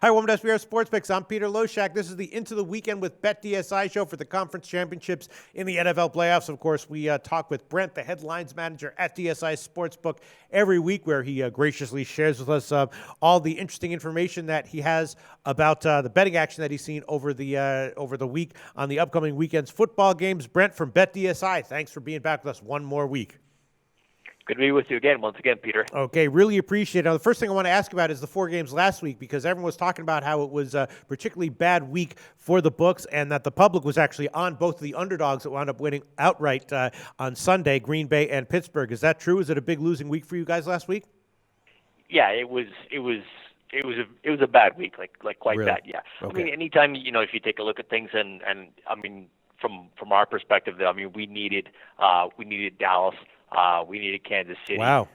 Hi, welcome to SBR Sports Picks. I'm Peter Loshak. This is the Into the Weekend with BetDSI show for the conference championships in the NFL playoffs. Of course, we talk with Brent, the headlines manager at DSI Sportsbook, every week, where he graciously shares with us all the interesting information that he has about the betting action that he's seen over the week on the upcoming weekend's football games. Brent from BetDSI, thanks for being back with us one more week. Good to be with you once again, Peter. Okay, really appreciate it. Now, the first thing I want to ask about is the 4 games last week, because everyone was talking about how it was a particularly bad week for the books and that the public was actually on both of the underdogs that wound up winning outright on Sunday, Green Bay and Pittsburgh. Is that true? Is it a big losing week for you guys last week? Yeah, it was a bad week, like quite Really? bad. Yeah. Okay. I mean, anytime if you take a look at things and I mean from our perspective, I mean we needed Dallas. We needed Kansas City. Wow.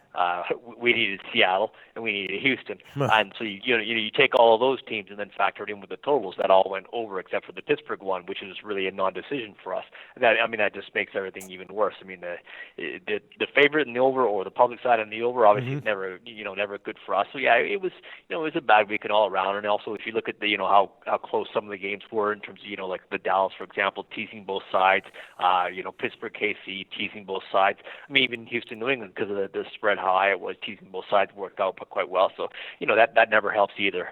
We needed Seattle, and we needed Houston. Huh. And so you take all of those teams and then factor it in with the totals. That all went over except for the Pittsburgh one, which is really a non-decision for us. That just makes everything even worse. I mean, the favorite in the over or the public side on the over obviously is never good for us. So yeah, it was a bad weekend all around. And also if you look at the how close some of the games were in terms of like the Dallas, for example, teasing both sides. Pittsburgh, KC teasing both sides. I mean even Houston, New England, because of the spread high it was teasing both sides worked out quite well. So that never helps either.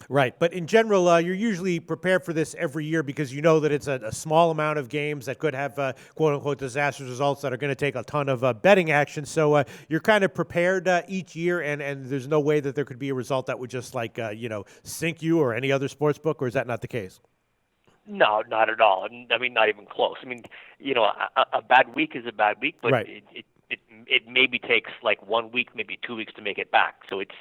Right, but in general, you're usually prepared for this every year because you know that it's a small amount of games that could have quote-unquote disastrous results that are going to take a ton of betting action. So you're kind of prepared each year, and there's no way that there could be a result that would just sink you or any other sports book, or is that not the case? No, not at all. I mean, not even close. I mean, a bad week is a bad week, but right. It maybe takes like 1 week, maybe 2 weeks to make it back. So it's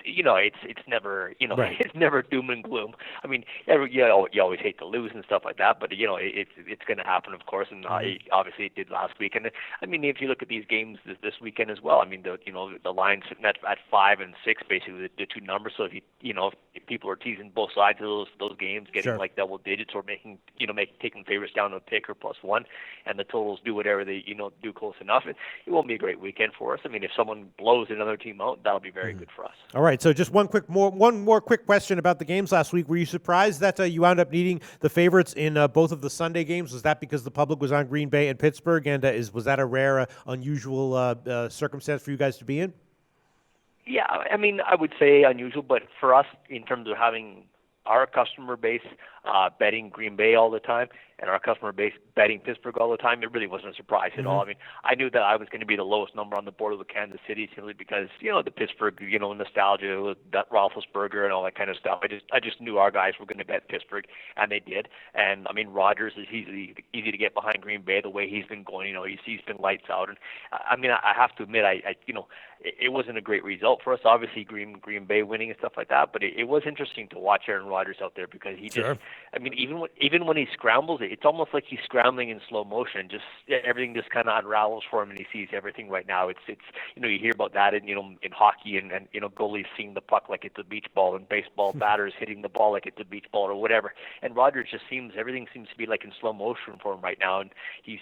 never right. It's never doom and gloom. I mean, you always hate to lose and stuff like that, but it's going to happen, of course, and obviously it did last week. And I mean, if you look at these games this weekend as well, I mean the line's sitting at 5 and 6 basically the two numbers. So if people are teasing both sides of those games, getting Sure. like double digits or making taking favorites down to a pick or +1, and the totals do whatever they do close enough, it won't be a great weekend for us. I mean, if someone blows another team out, that'll be very good for us. All right, so just one more quick question about the games last week. Were you surprised that you wound up needing the favorites in both of the Sunday games? Was that because the public was on Green Bay and Pittsburgh, and was that a rare, unusual circumstance for you guys to be in? Yeah, I mean, I would say unusual, but for us, in terms of having our customer base betting Green Bay all the time and our customer base betting Pittsburgh all the time, it really wasn't a surprise at all. I mean, I knew that I was going to be the lowest number on the board with Kansas City simply because, the Pittsburgh, nostalgia with that Roethlisberger and all that kind of stuff. I just knew our guys were going to bet Pittsburgh, and they did. And, I mean, Rodgers is easy to get behind Green Bay the way he's been going. He's been lights out. And, I mean, I have to admit, it wasn't a great result for us. Obviously, Green Bay winning and stuff like that, but it was interesting to watch Aaron Rodgers out there because he Sure. just, I mean, even when he scrambles, it's almost like he's scrambling in slow motion. Just everything just kind of unravels for him, and he sees everything right now. It's you hear about that in in hockey and goalies seeing the puck like it's a beach ball, and baseball batters hitting the ball like it's a beach ball or whatever. And Rodgers just everything seems to be like in slow motion for him right now, and he's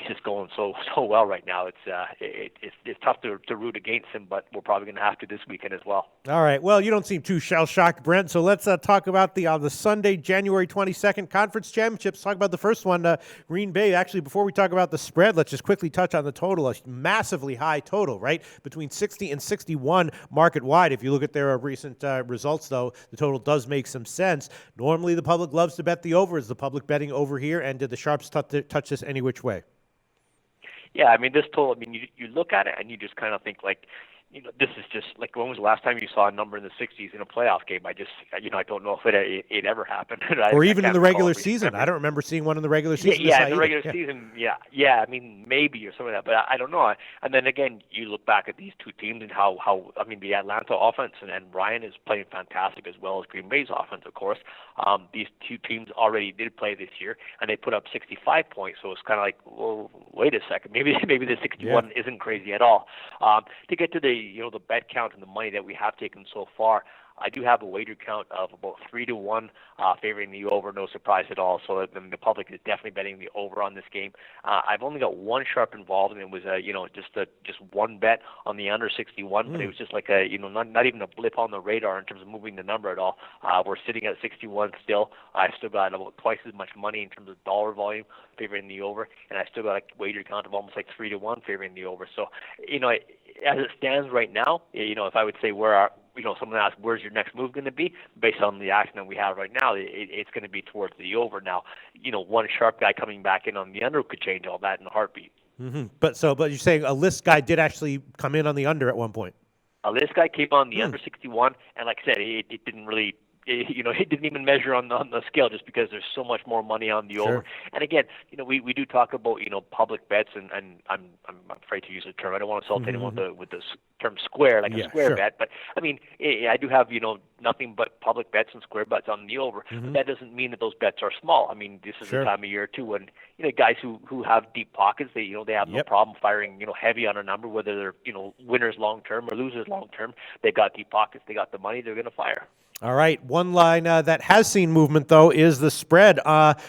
just going so well right now. It's tough to root against him, but we're probably going to have to this weekend as well. All right. Well, you don't seem too shell-shocked, Brent. So let's talk about the Sunday, January 22nd Conference Championships. Talk about the first one, Green Bay. Actually, before we talk about the spread, let's just quickly touch on the total. A massively high total, right? Between 60 and 61 market-wide. If you look at their recent results, though, the total does make some sense. Normally, the public loves to bet the over. Is the public betting over here? And did the sharps touch this any which way? Yeah, I mean, this total, I mean, you look at it and you just kind of think like, this is just like, when was the last time you saw a number in the 60s in a playoff game? I don't know if it ever happened. Or even in the regular season. I don't remember seeing one in the regular season. Yeah, in the regular season, yeah. I mean, maybe or something like that, but I don't know. And then again, you look back at these two teams and how I mean, the Atlanta offense and Ryan is playing fantastic as well as Green Bay's offense, of course. These two teams already did play this year, and they put up 65 points. So it's kind of like, well, wait a second, maybe the 61 isn't crazy at all. To get to the bet count and the money that we have taken so far, I do have a wager count of about 3-1 favoring the over. No surprise at all. So the public is definitely betting the over on this game. I've only got one sharp involved, and it was just one bet on the under 61, but it was just like not even a blip on the radar in terms of moving the number at all. We're sitting at 61 still. I still got about twice as much money in terms of dollar volume favoring the over, and I still got a wager count of almost like 3-1 favoring the over. So, as it stands right now, if I would say someone asks where's your next move going to be, based on the action that we have right now, it's going to be towards the over. Now, one sharp guy coming back in on the under could change all that in a heartbeat. Mm-hmm. But you're saying a list guy did actually come in on the under at one point. This guy came on the under 61, and like I said, it didn't really. It didn't even measure on the scale just because there's so much more money on the over. And again, we do talk about public bets, and I'm afraid to use the term. I don't want to insult anyone with the term square, like a square bet. But I mean, I do have nothing but public bets and square bets on the over. But that doesn't mean that those bets are small. I mean, this is the time of year too when guys who have deep pockets, they have no problem firing heavy on a number, whether they're winners long term or losers long term. They've got deep pockets, they got the money, they're going to fire. All right. One line that has seen movement, though, is the spread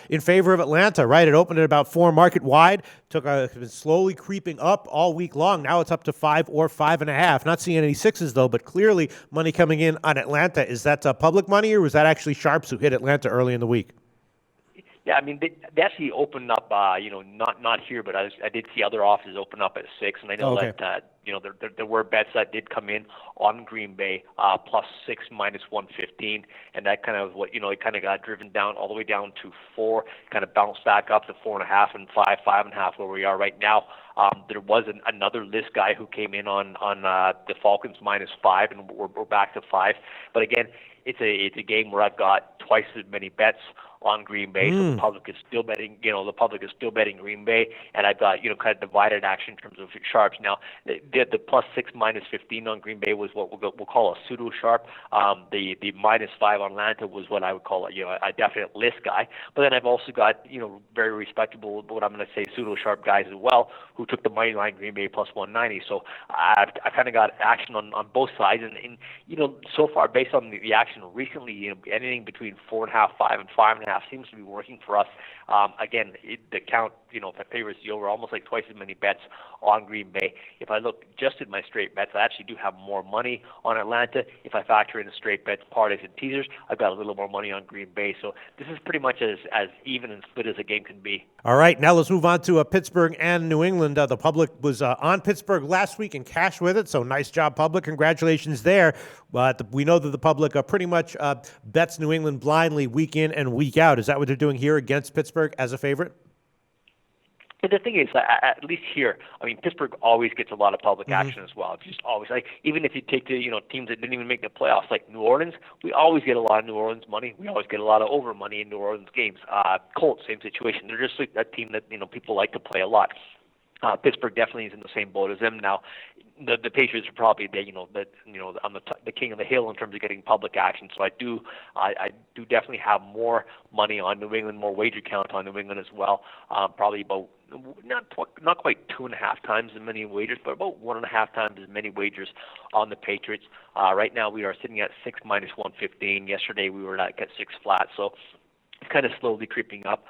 in favor of Atlanta, right? It opened at about 4 market wide, been slowly creeping up all week long. Now it's up to 5 or 5.5. Not seeing any 6s, though, but clearly money coming in on Atlanta. Is that public money, or was that actually sharps who hit Atlanta early in the week? Yeah, I mean, they actually opened up, not here, but I did see other offices open up at 6, and I know that, there were bets that did come in on Green Bay, +6, -115, and that kind of it kind of got driven down all the way down to 4, kind of bounced back up to 4.5 and 5, 5.5, where we are right now. There was another list guy who came in on the Falcons -5, and we're back to 5. But again, it's a game where I've got twice as many bets on Green Bay, so the public is still betting. Green Bay, and I've got kind of divided action in terms of sharps. Now, the +6 -15 on Green Bay was what we'll call a pseudo sharp. The -5 on Atlanta was what I would call a definite list guy. But then I've also got very respectable, what I'm going to say, pseudo sharp guys as well who took the money line Green Bay +190. So I kind of got action on both sides, and so far based on the action recently, anything between 4.5, 5, and 5.5 seems to be working for us. Again, the count, if I favors the over, almost like twice as many bets on Green Bay. If I look just at my straight bets, I actually do have more money on Atlanta. If I factor in the straight bets, parlays, and teasers, I've got a little more money on Green Bay. So this is pretty much as even and split as a game can be. All right, now let's move on to Pittsburgh and New England. The public was on Pittsburgh last week and cashed with it, so nice job, public. Congratulations there. But we know that the public pretty much bets New England blindly week in and week out. Is that what they're doing here against Pittsburgh as a favorite? But the thing is, at least here, I mean, Pittsburgh always gets a lot of public action as well. It's just always even if you take the teams that didn't even make the playoffs, like New Orleans, we always get a lot of New Orleans money. We always get a lot of over money in New Orleans games. Colts, same situation. They're just like a team that people like to play a lot. Pittsburgh definitely is in the same boat as them now. The Patriots are probably on the king of the hill in terms of getting public action. So I do definitely have more money on New England, more wager count on New England as well. Probably about not quite 2.5 times as many wagers, but about 1.5 times as many wagers on the Patriots. Right now we are sitting at 6 -115. Yesterday we were at 6 flat. So it's kind of slowly creeping up.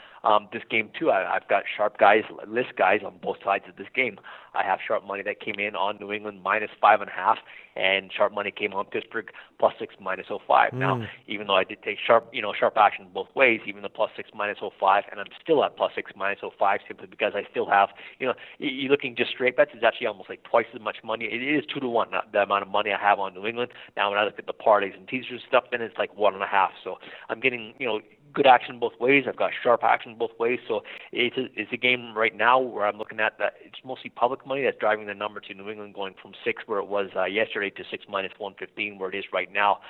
This game, too, I've got sharp guys, list guys on both sides of this game. I have sharp money that came in on New England -5.5, and sharp money came on Pittsburgh +6 -05. Now, even though I did take sharp action both ways, even the +6 -05, and I'm still at +6 -05 simply because I still have, you're looking just straight bets, it's actually almost like twice as much money. It is 2-1, the amount of money I have on New England. Now, when I look at the parlays and teasers stuff, then it's like 1.5. So I'm getting, good action both ways. I've got sharp action both ways. So it's a game right now where I'm looking at that. It's mostly public money that's driving the number to New England, going from 6 where it was yesterday to 6 -115 where it is right now.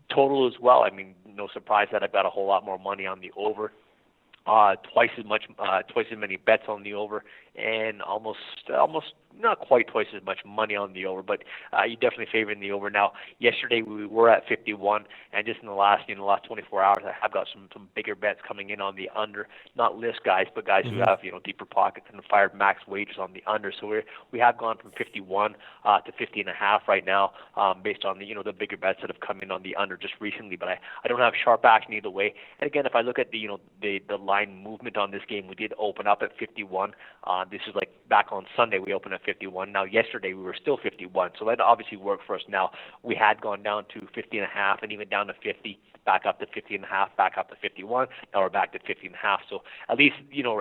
Total as well. I mean, no surprise that I've got a whole lot more money on the over. Twice as many bets on the over, and almost not quite twice as much money on the over, but you definitely favoring the over. Now, yesterday we were at 51, and just in the last 24 hours, I have got some bigger bets coming in on the under. Not list guys, but guys who have deeper pockets and fired max wagers on the under. So we have gone from 51 to 50.5 right now, based on the bigger bets that have come in on the under just recently. But I don't have sharp action either way. And again, if I look at the line movement on this game, we did open up at 51. This is like back on Sunday we opened at 51. Now yesterday we were still 51, so that obviously worked for us. Now we had gone down to 50.5 and even down to 50, back up to 50.5, back up to 51. Now we're back to 50.5. So at least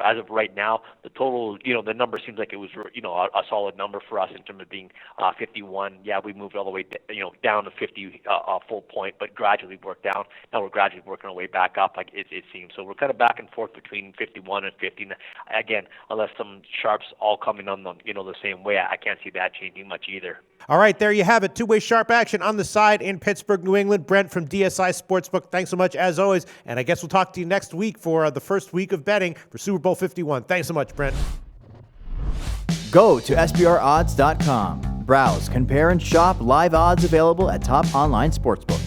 as of right now, the total the number seems like it was a solid number for us in terms of being 51. Yeah, we moved all the way down to 50 full point, but gradually worked down. Now we're gradually working our way back up, like it seems. So we're kind of back and forth between 51 and 50. Again, unless some sharps all coming on the same way, I can't see that changing much either. All right, there you have it. Two-way sharp action on the side in Pittsburgh, New England. Brent from DSI Sportsbook, thanks so much as always. And I guess we'll talk to you next week for the first week of betting for Super Bowl 51. Thanks so much, Brent. Go to SBRodds.com. Browse, compare, and shop live odds available at top online sportsbooks.